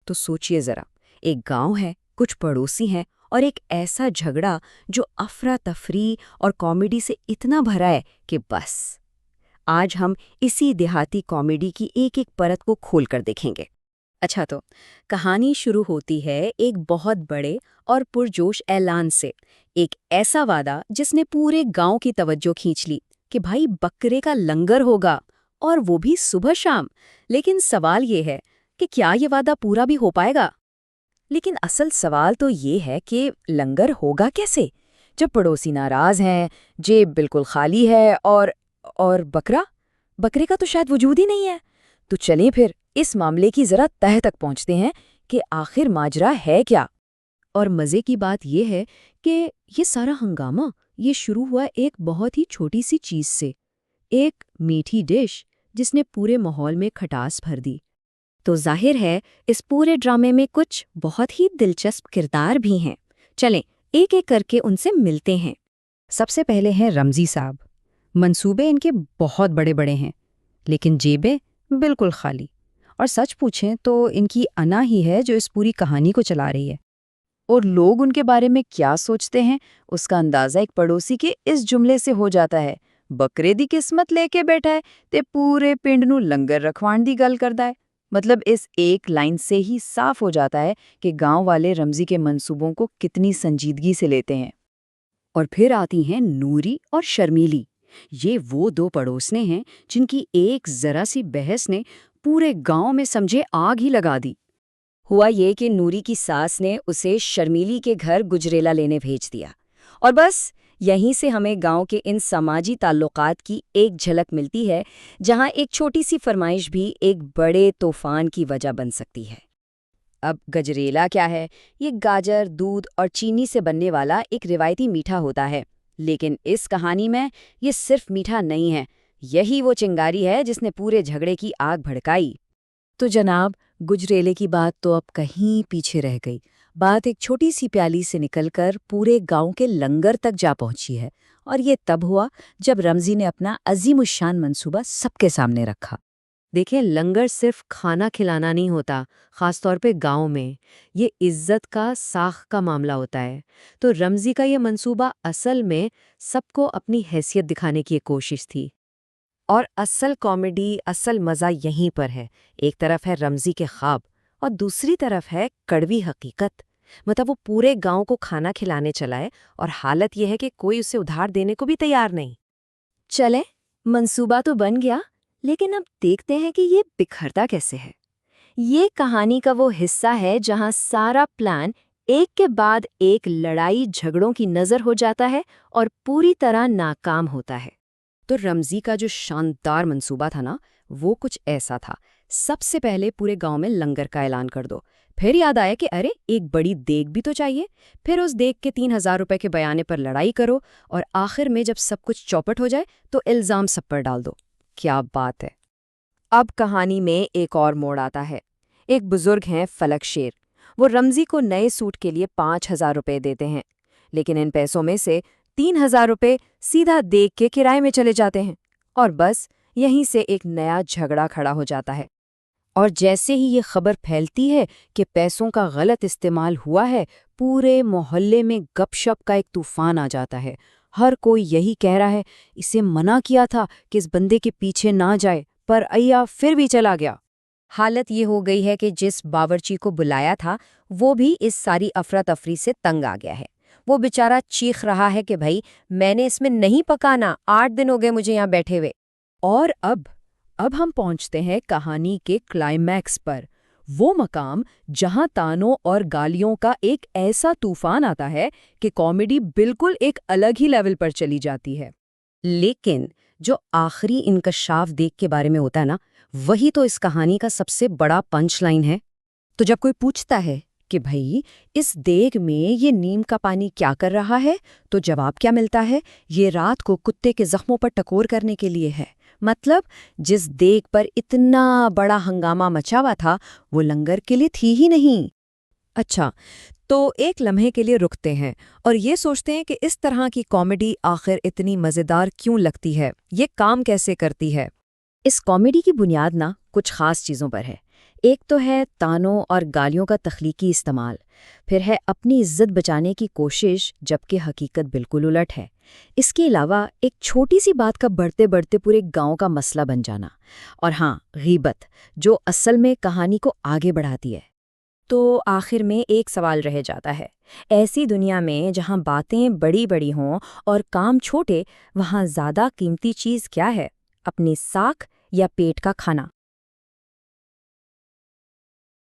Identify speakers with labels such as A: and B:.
A: تو سوچئے ذرا، ایک گاؤں ہے، کچھ پڑوسی ہیں اور ایک ایسا جھگڑا جو افراتفری اور کامیڈی سے اتنا بھرا ہے کہ بس۔ آج ہم اسی دیہاتی کامیڈی کی ایک ایک پرت کو کھول کر دیکھیں گے۔ اچھا، تو کہانی شروع ہوتی ہے ایک بہت بڑے اور پرجوش اعلان سے، ایک ایسا وعدہ جس نے پورے گاؤں کی توجہ کھینچ لی کہ بھائی بکرے کا لنگر ہوگا، اور وہ بھی صبح شام۔ لیکن سوال یہ ہے کہ کیا یہ وعدہ پورا بھی ہو پائے گا؟ لیکن اصل سوال تو یہ ہے کہ لنگر ہوگا کیسے جب پڑوسی ناراض ہیں، جیب بالکل خالی ہے اور بکرے کا تو شاید وجود ہی نہیں ہے۔ تو چلیں پھر اس معاملے کی ذرا تہہ تک پہنچتے ہیں کہ آخر ماجرا ہے کیا۔ اور مزے کی بات یہ ہے کہ یہ سارا ہنگامہ یہ شروع ہوا ایک بہت ہی چھوٹی سی چیز سے، ایک میٹھی ڈش جس نے پورے ماحول میں کھٹاس بھر دی۔ تو ظاہر ہے اس پورے ڈرامے میں کچھ بہت ہی دلچسپ کردار بھی ہیں۔ چلیں ایک ایک کر کے ان سے ملتے ہیں۔ سب سے پہلے ہیں رمزی صاحب۔ منصوبے ان کے بہت بڑے بڑے ہیں، لیکن جیبیں بالکل خالی، اور سچ پوچھیں تو ان کی انا ہی ہے جو اس پوری کہانی کو چلا رہی ہے۔ اور لوگ ان کے بارے میں کیا سوچتے ہیں اس کا اندازہ ایک پڑوسی کے اس جملے سے ہو جاتا ہے، بکرے دی قسمت لے کے بیٹھا ہے تے پورے پنڈ نو لنگر رکھوان دی گل کردا ہے۔ مطلب اس ایک لائن سے ہی صاف ہو جاتا ہے کہ گاؤں والے رمزی کے منصوبوں کو کتنی سنجیدگی سے لیتے ہیں۔ اور پھر آتی ہیں نوری اور شرمیلی۔ یہ وہ دو پڑوسنے ہیں جن کی ایک ذرا سی بحث نے پورے گاؤں میں سمجھے آگ ہی لگا دی۔ ہوا یہ کہ نوری کی ساس نے اسے شرمیلی کے گھر گجریلا لینے بھیج دیا، اور بس یہیں سے ہمیں گاؤں کے ان سماجی تعلقات کی ایک جھلک ملتی ہے جہاں ایک چھوٹی سی فرمائش بھی ایک بڑے طوفان کی وجہ بن سکتی ہے۔ اب گجریلا کیا ہے؟ یہ گاجر، دودھ اور چینی سے بننے والا ایک روایتی میٹھا ہوتا ہے، لیکن اس کہانی میں یہ صرف میٹھا نہیں ہے، یہی وہ چنگاری ہے جس نے پورے جھگڑے کی آگ بھڑکائی۔ تو جناب، گجریلے کی بات تو اب کہیں پیچھے رہ گئی، بات ایک چھوٹی سی پیالی سے نکل کر پورے گاؤں کے لنگر تک جا پہنچی ہے، اور یہ تب ہوا جب رمزی نے اپنا عظیم الشان منصوبہ سب کے سامنے رکھا۔ دیکھیں، لنگر صرف کھانا کھلانا نہیں ہوتا، خاص طور پہ گاؤں میں یہ عزت کا ساخ کا معاملہ ہوتا ہے۔ تو رمزی کا یہ منصوبہ اصل میں سب کو اپنی حیثیت دکھانے کی ایک کوشش تھی۔ اور اصل کامیڈی، اصل مزہ یہیں پر ہے۔ ایک طرف ہے رمزی کے خواب اور دوسری طرف ہے کڑوی حقیقت۔ مطلب وہ پورے گاؤں کو کھانا کھلانے چلائے اور حالت یہ ہے کہ کوئی اسے ادھار دینے کو بھی تیار نہیں۔ چلیں، منصوبہ تو بن گیا، لیکن اب دیکھتے ہیں کہ یہ بکھرتا کیسے ہے۔ یہ کہانی کا وہ حصہ ہے جہاں سارا پلان ایک کے بعد ایک لڑائی جھگڑوں کی نظر ہو جاتا ہے اور پوری طرح ناکام ہوتا ہے۔ تو رمزی کا جو شاندار منصوبہ تھا نا، وہ کچھ ایسا تھا۔ سب سے پہلے پورے گاؤں میں لنگر کا اعلان کر دو، پھر یاد آیا کہ ارے ایک بڑی دیگ بھی تو چاہیے، پھر اس دیگ کے 3,000 روپے کے بیانے پر لڑائی کرو، اور آخر میں جب سب کچھ چوپٹ ہو جائے تو الزام سب پر ڈال دو۔ کیا بات ہے! اب کہانی میں ایک اور موڑ آتا ہے۔ ایک بزرگ ہیں فلک شیر، وہ رمزی کو نئے سوٹ کے لیے 5,000 روپے دیتے ہیں، لیکن ان پیسوں میں سے 3,000 روپے سیدھا دیگ کے کرائے میں چلے جاتے ہیں، اور بس یہیں سے ایک نیا جھگڑا کھڑا ہو جاتا ہے۔ اور جیسے ہی یہ خبر پھیلتی ہے کہ پیسوں کا غلط استعمال ہوا ہے، پورے محلے میں گپ شپ کا ایک طوفان آ جاتا ہے۔ ہر کوئی یہی کہہ رہا ہے، اسے منع کیا تھا کہ اس بندے کے پیچھے نہ جائے، پر ایا پھر بھی چلا گیا۔ حالت یہ ہو گئی ہے کہ جس باورچی کو بلایا تھا وہ بھی اس ساری افراتفری سے تنگ آ گیا ہے۔ وہ بیچارہ چیخ رہا ہے کہ بھائی میں نے اس میں نہیں پکانا، 8 دن ہو گئے مجھے یہاں بیٹھے ہوئے۔ اور اب ہم پہنچتے ہیں کہانی کے کلائمیکس پر، وہ مقام جہاں تانوں اور گالیوں کا ایک ایسا طوفان آتا ہے کہ کامیڈی بالکل ایک الگ ہی لیول پر چلی جاتی ہے۔ لیکن جو آخری انکشاف دیگ کے بارے میں ہوتا ہے نا، وہی تو اس کہانی کا سب سے بڑا پنچ لائن ہے۔ تو جب کوئی پوچھتا ہے کہ بھائی اس دیگ میں یہ نیم کا پانی کیا کر رہا ہے، تو جواب کیا ملتا ہے؟ یہ رات کو کتے کے زخموں پر ٹکور کرنے کے لیے ہے۔ مطلب جس دیگ پر اتنا بڑا ہنگامہ مچا ہوا تھا وہ لنگر کے لیے تھی ہی نہیں۔ اچھا، تو ایک لمحے کے لیے رکتے ہیں اور یہ سوچتے ہیں کہ اس طرح کی کامیڈی آخر اتنی مزیدار کیوں لگتی ہے، یہ کام کیسے کرتی ہے؟ اس کامیڈی کی بنیاد نا کچھ خاص چیزوں پر ہے۔ ایک تو ہے تانوں اور گالیوں کا تخلیقی استعمال، پھر ہے اپنی عزت بچانے کی کوشش جبکہ حقیقت بالکل الٹ ہے۔ اس کے علاوہ ایک چھوٹی سی بات کا بڑھتے بڑھتے پورے گاؤں کا مسئلہ بن جانا، اور ہاں، غیبت، جو اصل میں کہانی کو آگے بڑھاتی ہے۔
B: تو آخر میں ایک سوال رہ جاتا ہے، ایسی دنیا میں جہاں باتیں بڑی بڑی ہوں اور کام چھوٹے، وہاں زیادہ قیمتی چیز کیا ہے؟ اپنی ساکھ یا پیٹ کا کھانا؟